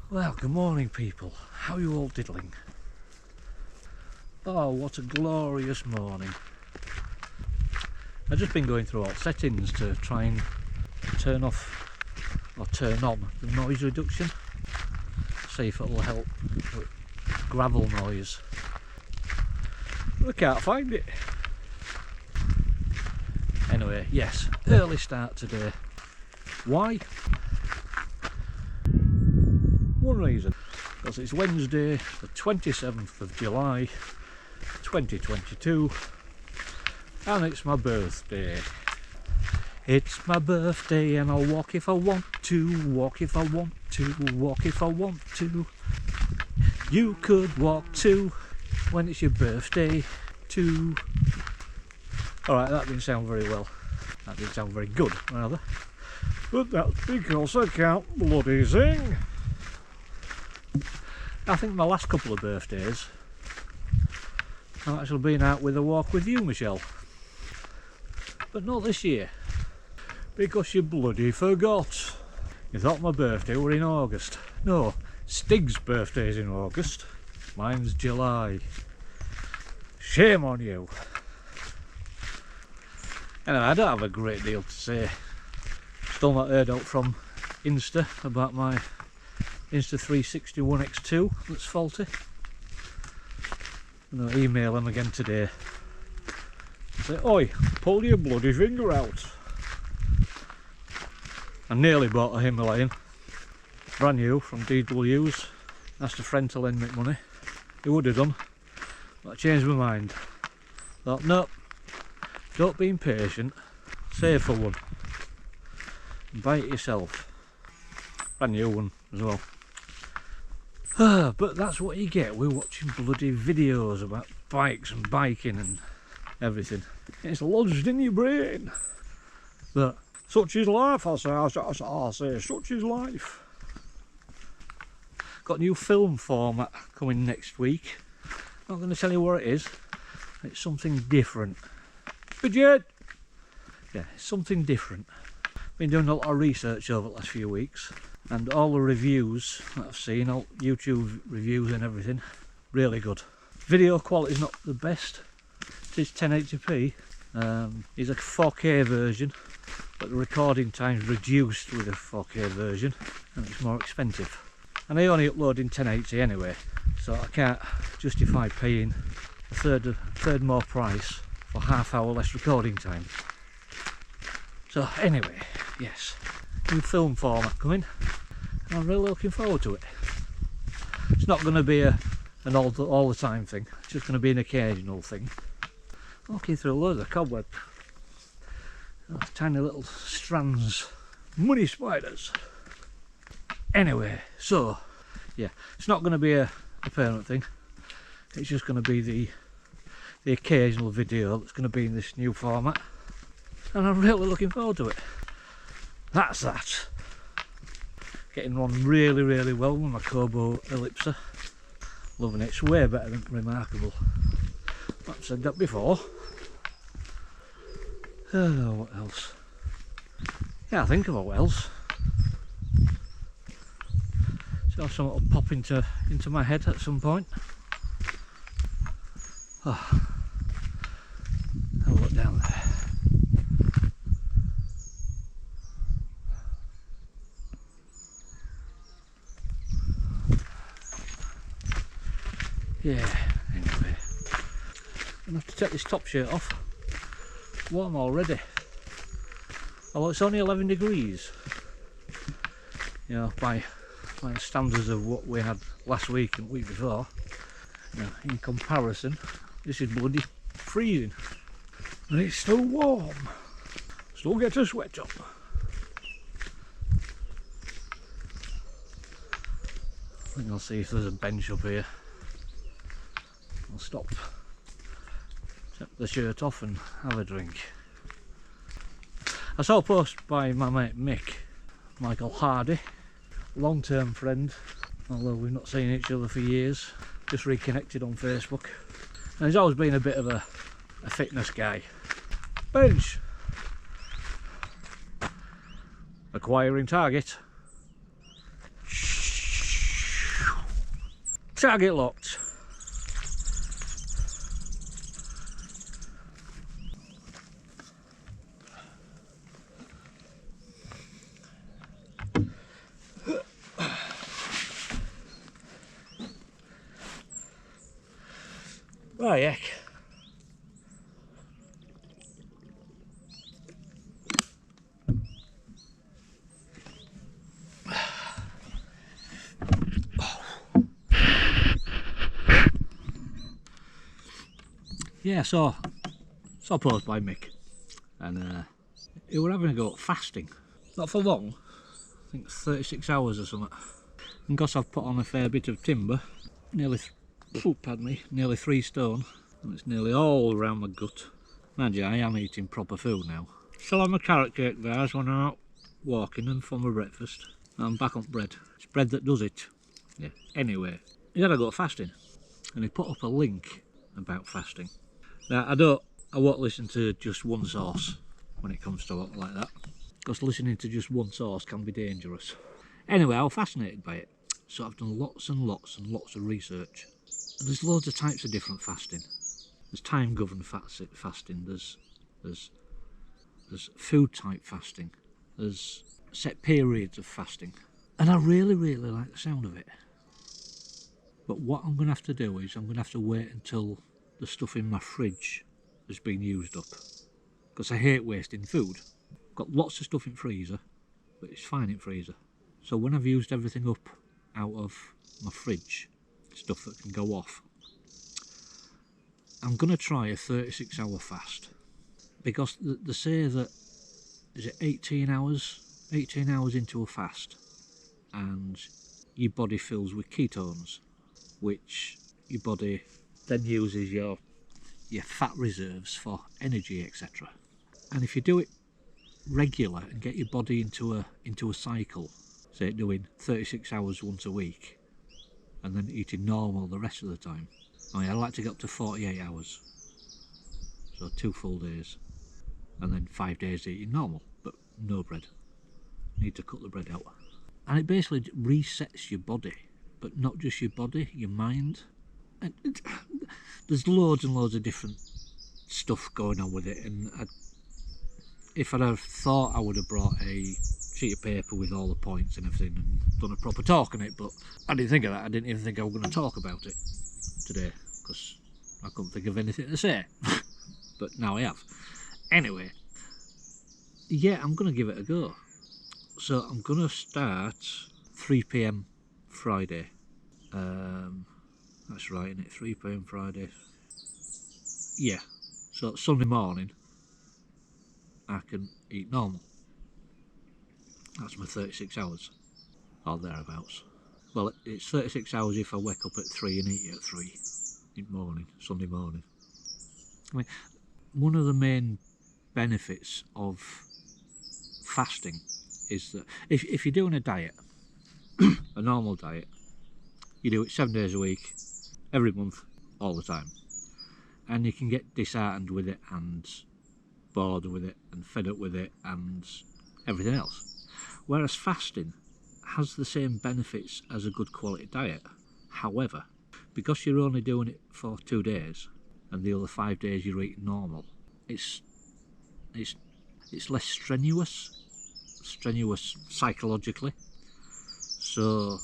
Well, good morning people, how are you all diddling? Oh, what a glorious morning. I've just been going through all settings to try and turn off or turn on the noise reduction, see if it'll help with gravel noise. But I can't find it. Anyway, yes, early start today. Why? One reason, because it's Wednesday the 27th of July 2022 and it's my birthday. It's my birthday and I'll walk if I want to, walk if I want to, walk if I want to. You could walk too when it's your birthday too. Alright, that didn't sound very well. That didn't sound very good, rather. But that's because I can't bloody sing. I think my last couple of birthdays I've actually been out with a walk with you, Michelle. But not this year. Because you bloody forgot. You thought my birthday were in August. No, Stig's birthday's in August. Mine's July. Shame on you. Anyway, I don't have a great deal to say. Still not heard out from Insta about my Insta360 One X2 that's faulty. And I'll email them again today. Say, oi, pull your bloody finger out. I nearly bought a Himalayan, brand new from DW's. Asked a friend to lend me money. He would have done, but I changed my mind. Thought, no, don't be impatient, save for one. And buy it yourself. Brand new one as well. But that's what you get, we're watching bloody videos about bikes and biking and everything. It's lodged in your brain that such is life, I say, such is life. Got a new film format coming next week. Not going to tell you what it is. It's something different. Bridget! Yeah, it's something different. Been doing a lot of research over the last few weeks, and all the reviews that I've seen, all YouTube reviews and everything, really good. Video quality's not the best. It is 1080p. It's a 4K version, but the recording time's reduced with a 4K version, and it's more expensive. And I only upload in 1080 anyway, so I can't justify paying a third more price for half hour less recording time. So anyway, yes, new film format coming. I'm really looking forward to it. It's not going to be an all the time thing. It's just going to be an occasional thing. Walking through loads of cobweb. Those tiny little strands. Money spiders. Anyway, so yeah, it's not going to be a permanent thing. It's just going to be the occasional video that's going to be in this new format. And I'm really looking forward to it. That's that. Getting on really, really well with my Kobo Ellipser. Loving it. It's way better than Remarkable. I've said that before. Oh, what else? Yeah, I think about what else. So something will pop into my head at some point. Oh. Have a look down there. Yeah, anyway. I'm going to have to take this top shirt off. Warm already. Although it's only 11 degrees. You know, by the standards of what we had last week and the week before. You know, in comparison, this is bloody freezing. And it's still warm. Still get a sweat up. I think I'll see if there's a bench up here. I'll stop, take the shirt off and have a drink. I saw a post by my mate Mick, Michael Hardy, long-term friend, although we've not seen each other for years, just reconnected on Facebook. And he's always been a bit of a fitness guy. Bench! Acquiring target. Shh. Target locked. Right, heck. Yeah, so posed by Mick, and he were having a go at fasting. Not for long, I think 36 hours or something. And because I've put on a fair bit of timber, nearly 3 stone, and it's nearly all around my gut. Mind you, I am eating proper food now. Still have my carrot cake bars when I'm out walking and for my breakfast. I'm back on bread. It's bread that does it. Yeah. Anyway, he had a go at fasting, and he put up a link about fasting. Now I won't listen to just one source when it comes to what like that, because listening to just one source can be dangerous. Anyway, I was fascinated by it, so I've done lots and lots and lots of research. And there's loads of types of different fasting. There's time governed fasting. There's food type fasting. There's set periods of fasting, and I really like the sound of it. But what I'm going to have to do is I'm going to have to wait until the stuff in my fridge has been used up, because I hate wasting food. Got lots of stuff in freezer, but it's fine in freezer. So when I've used everything up out of my fridge, stuff that can go off, I'm going to try a 36-hour fast, because they say that, is it 18 hours into a fast and your body fills with ketones, which your body then uses your fat reserves for energy, etc. And if you do it regular and get your body into a cycle, say doing 36 hours once a week and then eating normal the rest of the time. I mean, I like to get up to 48 hours, so 2 full days, and then 5 days eating normal but no bread. Need to cut the bread out, and it basically resets your body, but not just your body, your mind. And there's loads and loads of different stuff going on with it, and if I'd have thought, I would have brought a sheet of paper with all the points and everything and done a proper talk on it, but I didn't think of that. I didn't even think I was going to talk about it today, because I couldn't think of anything to say. But now I have. Anyway, yeah, I'm going to give it a go. So I'm going to start 3 PM Friday. That's right, isn't it? 3 PM Friday. Yeah, so Sunday morning I can eat normal. That's my 36 hours, or thereabouts. Well, it's 36 hours if I wake up at 3 and eat at 3 in the morning, Sunday morning. I mean, one of the main benefits of fasting is that if you're doing a diet, a normal diet, you do it 7 days a week, every month, all the time, and you can get disheartened with it and bored with it and fed up with it and everything else. Whereas fasting has the same benefits as a good quality diet. However, because you're only doing it for 2 days and the other 5 days you're eating normal, it's less strenuous psychologically. So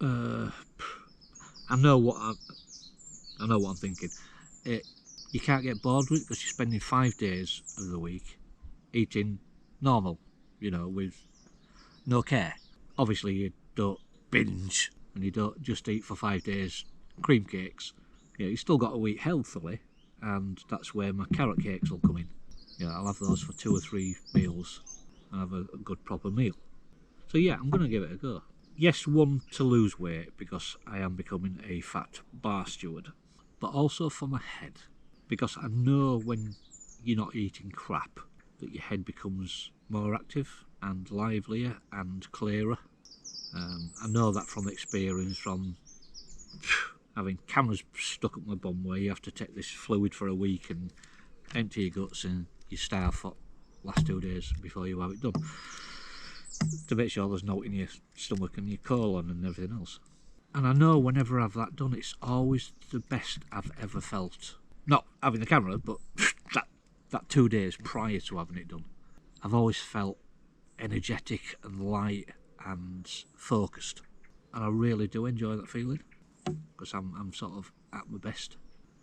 I know what I'm thinking. You can't get bored with it because you're spending 5 days of the week eating normal, you know, with no care. Obviously you don't binge and you don't just eat for 5 days cream cakes. You know, you still got to eat healthily, and that's where my carrot cakes will come in. You know, I'll have those for 2 or 3 meals and have a good proper meal. So yeah, I'm going to give it a go. Yes, one, to lose weight because I am becoming a fat bar steward, but also for my head, because I know when you're not eating crap that your head becomes more active and livelier and clearer. I know that from experience, from having cameras stuck up my bum where you have to take this fluid for a week and empty your guts and you starve for the last 2 days before you have it done, to make sure there's no in your stomach and your colon and everything else. And I know whenever I've that done, it's always the best I've ever felt. Not having the camera, but that 2 days prior to having it done. I've always felt energetic and light and focused. And I really do enjoy that feeling, because I'm sort of at my best.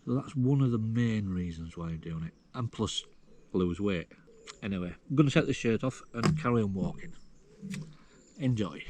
So that's one of the main reasons why I'm doing it. And plus, lose weight. Anyway, I'm going to take the shirt off and carry on walking. Enjoy.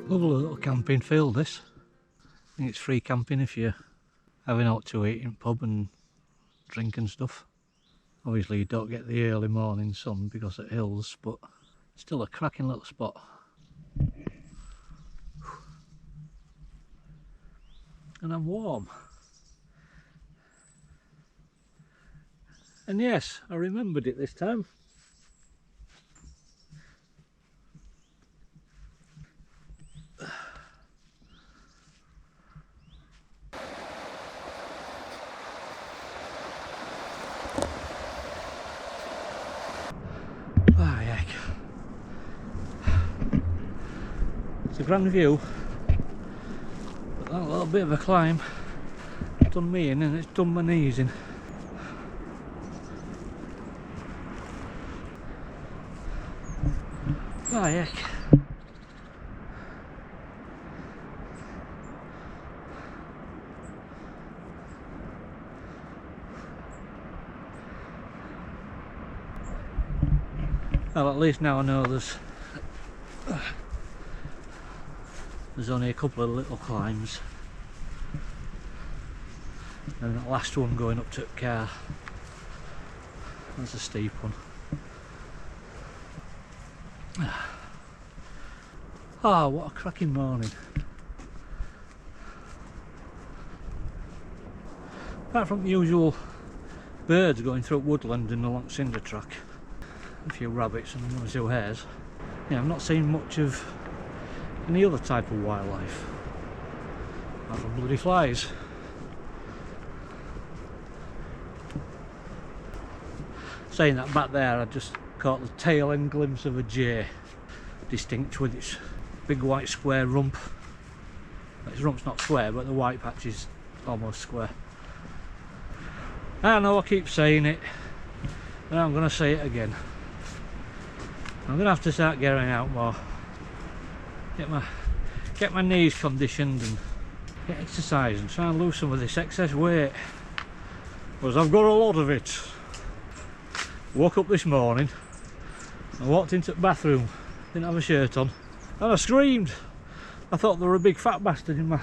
Lovely little camping field this. I think it's free camping if you're having out to eat in pub and drink and stuff. Obviously you don't get the early morning sun because of hills, but still a cracking little spot. And I'm warm. And yes, I remembered it this time. It's a grand view, but that little bit of a climb done me in and it's done my knees in. Ah, heck. Well, at least now I know there's only a couple of little climbs, and that last one going up to the car, that's a steep one. Ah, what a cracking morning. Apart from the usual birds going through woodland in the long cinder track, a few rabbits and one or two hares, yeah, I've not seen much of any other type of wildlife, apart from bloody flies. Saying that, back there I just caught the tail end glimpse of a jay, distinct with its big white square rump. Its rump's not square, but the white patch is almost square. I know I keep saying it, but I'm going to say it again. I'm going to have to start getting out more. Get my knees conditioned and get exercise and try and lose some of this excess weight. Because I've got a lot of it. Woke up this morning, I walked into the bathroom, didn't have a shirt on, and I screamed. I thought there were a big fat bastard in my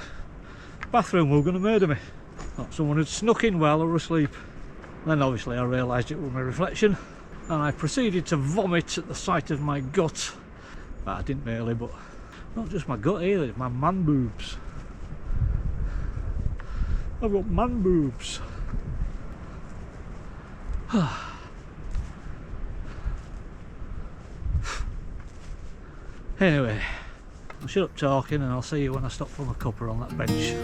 bathroom who were going to murder me. Thought someone had snuck in while I was asleep. Then obviously I realised it was my reflection, and I proceeded to vomit at the sight of my gut. Well, I didn't really, but not just my gut either, it's my man boobs. I've got man boobs. Anyway, I'll shut up talking and I'll see you when I stop from a cuppa on that bench.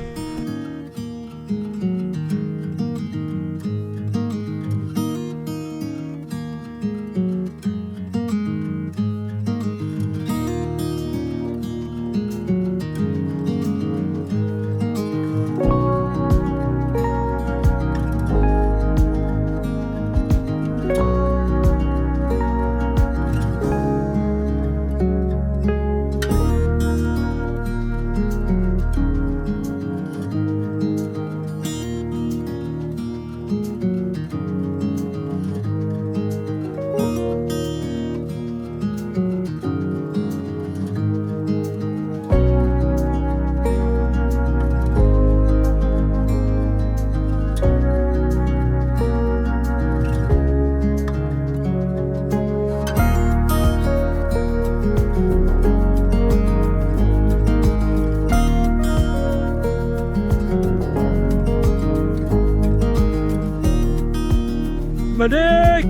Medic!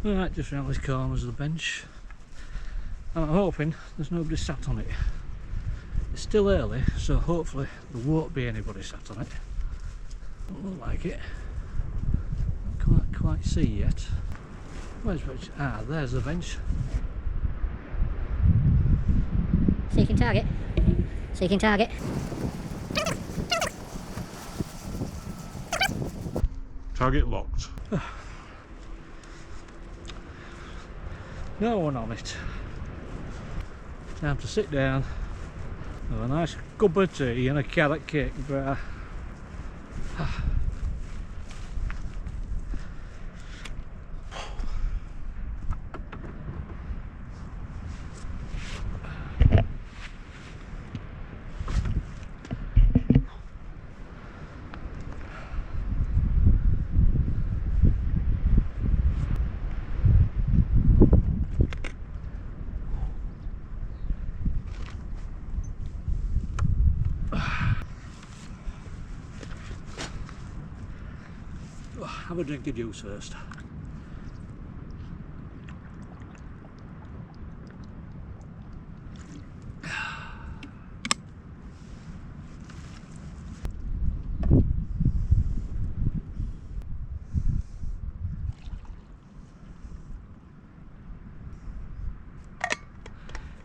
Right, just round this corner is the bench, and I'm hoping there's nobody sat on it. It's still early, so hopefully there won't be anybody sat on it. Don't look like it. Can't quite see yet. Where's the bench? Ah, there's the bench. Seeking target. Seeking target. Target locked. No one on it. Time to sit down, have a nice cup of tea and a carrot cake bar. have a drink of juice first.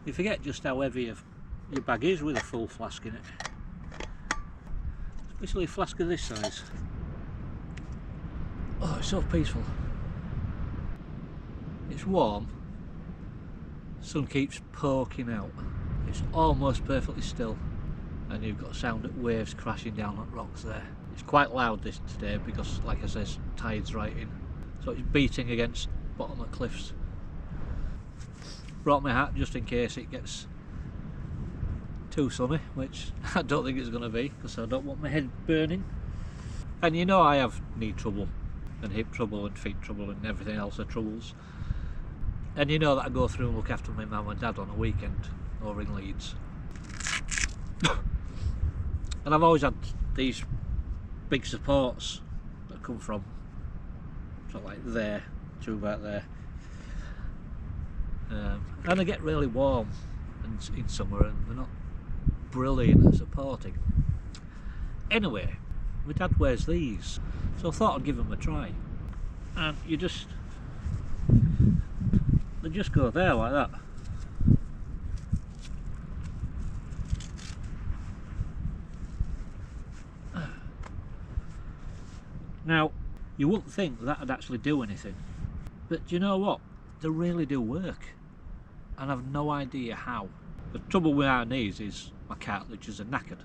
You forget just how heavy your bag is with a full flask in it. Especially a flask of this size. Oh, it's so peaceful. It's warm. Sun keeps poking out. It's almost perfectly still. And you've got sound of waves crashing down on rocks there. It's quite loud this today because, like I says, tide's right in. So it's beating against bottom of cliffs. Brought my hat just in case it gets too sunny, which I don't think it's going to be because I don't want my head burning. And you know I have knee trouble and hip trouble and feet trouble and everything else of troubles. And you know that I go through and look after my mum and dad on a weekend over in Leeds. And I've always had these big supports that come from sort of like there to about there. And they get really warm in summer and they're not brilliant at supporting. Anyway, my dad wears these, so I thought I'd give them a try. And they just go there like that. Now, you wouldn't think that would actually do anything, but do you know what? They really do work, and I've no idea how. The trouble with our knees is my cartilages are knackered,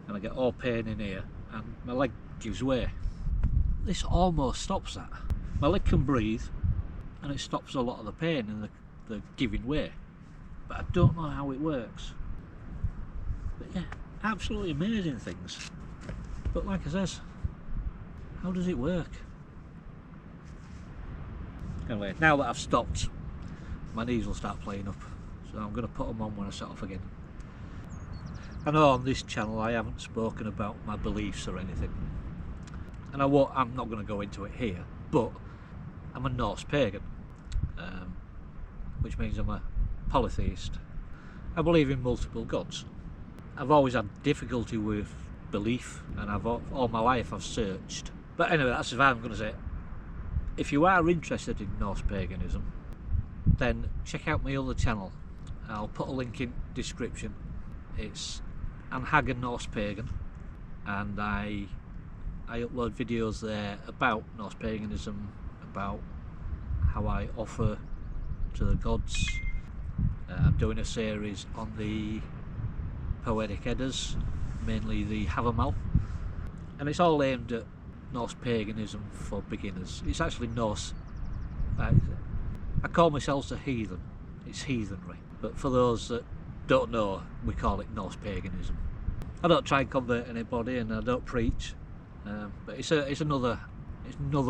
and I get all pain in here, and my leg gives way. This almost stops that. My leg can breathe, and it stops a lot of the pain and the giving way, but I don't know how it works. But yeah, absolutely amazing things. But like I says, how does it work? Anyway, now that I've stopped, my knees will start playing up, so I'm going to put them on when I set off again. I know on this channel I haven't spoken about my beliefs or anything, and I'm not going to go into it here, but I'm a Norse pagan, which means I'm a polytheist. I believe in multiple gods. I've always had difficulty with belief, and all my life I've searched. But anyway, that's what I'm going to say. If you are interested in Norse paganism, then check out my other channel. I'll put a link in the description. It's Anhagen Norse Pagan, and I upload videos there about Norse paganism, about how I offer to the gods. I'm doing a series on the Poetic Eddas, mainly the Havamal, and it's all aimed at Norse paganism for beginners. It's actually Norse. I call myself a heathen. It's heathenry, but for those that don't know, we call it Norse paganism. I don't try and convert anybody, and I don't preach, but it's another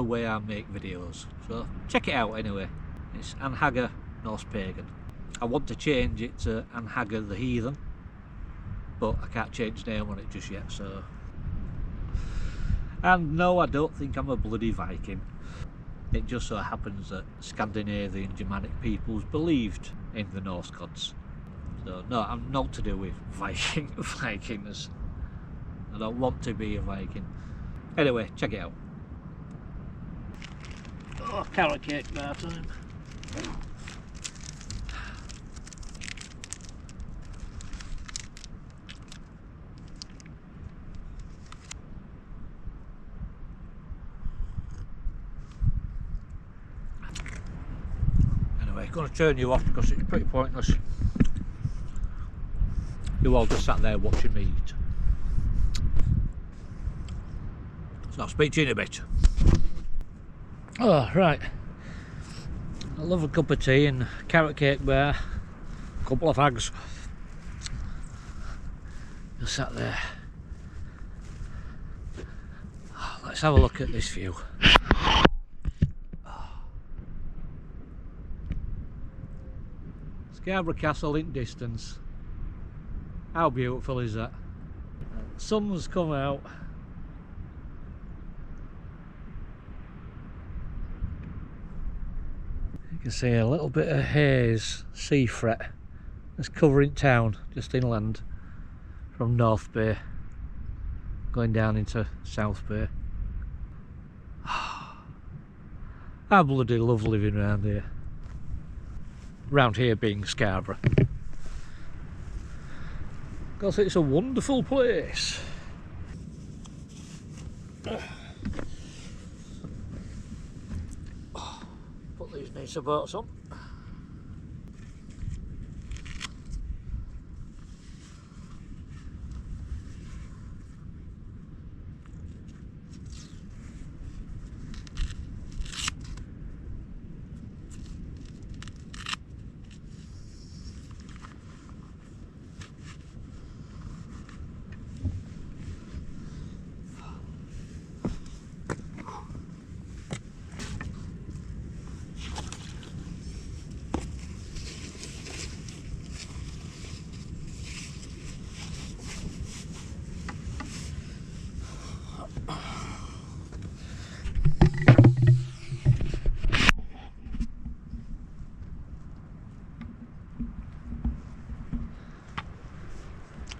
way I make videos. So check it out anyway. It's Anhaga Norse Pagan. I want to change it to Anhaga the Heathen, but I can't change the name on it just yet. So. And no, I don't think I'm a bloody Viking. It just so happens that Scandinavian Germanic peoples believed in the Norse gods. So no, I'm not to do with Vikings. I don't want to be a Viking. Anyway, check it out. Oh, carrot cake bar time. Going to turn you off because it's pretty pointless. You all just sat there watching me eat. So I'll speak to you in a bit. Oh, right. I love a cup of tea and carrot cake bar, a couple of hags. Just sat there. Let's have a look at this view. Scarborough Castle in distance. How beautiful is that? Sun's come out. You can see a little bit of haze, sea fret, that's covering town just inland from North Bay, going down into South Bay. I bloody love living around here. Round here being Scarborough. Because it's a wonderful place. Put these knee supports on.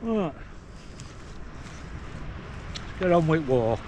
Right, let's get on with walk.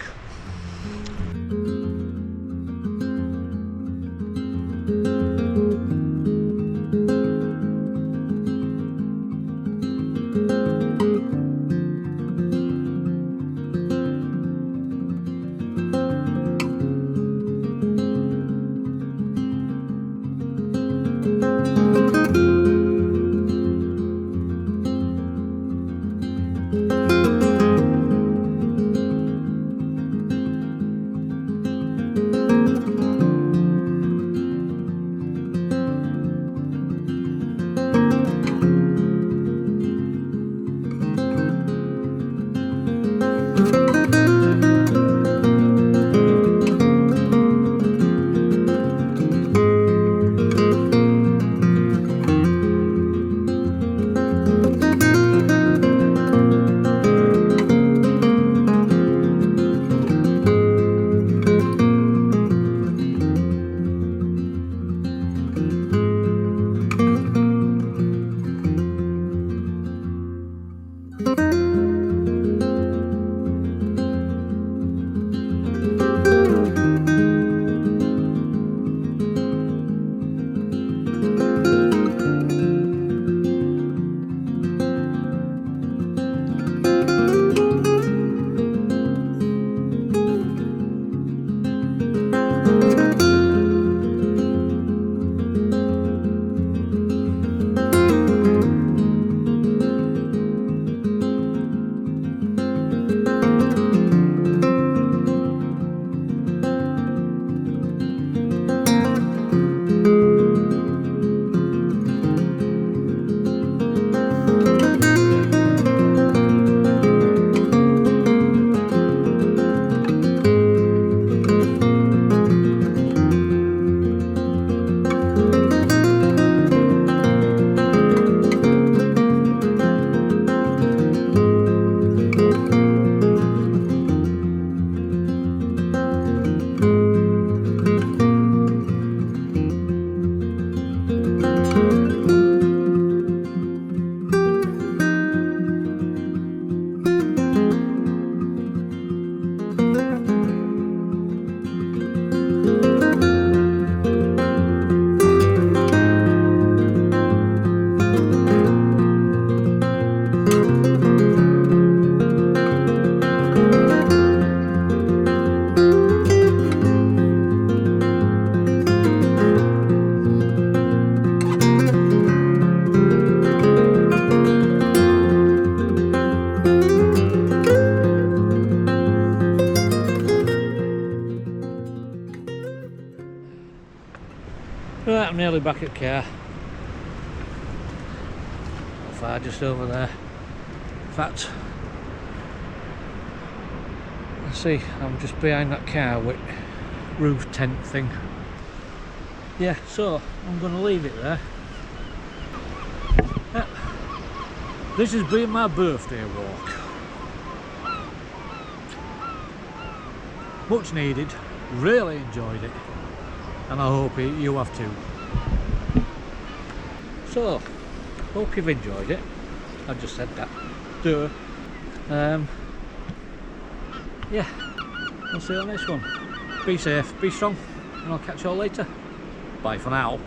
Right, I'm nearly back at car. Not far, just over there. In fact, see, I'm just behind that car with roof tent thing. Yeah, so I'm going to leave it there. Yeah. This has been my birthday walk. Much needed, really enjoyed it, and I hope you have too. So, hope you've enjoyed it. I just said that. Duh. Yeah, we'll see you on the next one. Be safe, be strong, and I'll catch you all later. Bye for now.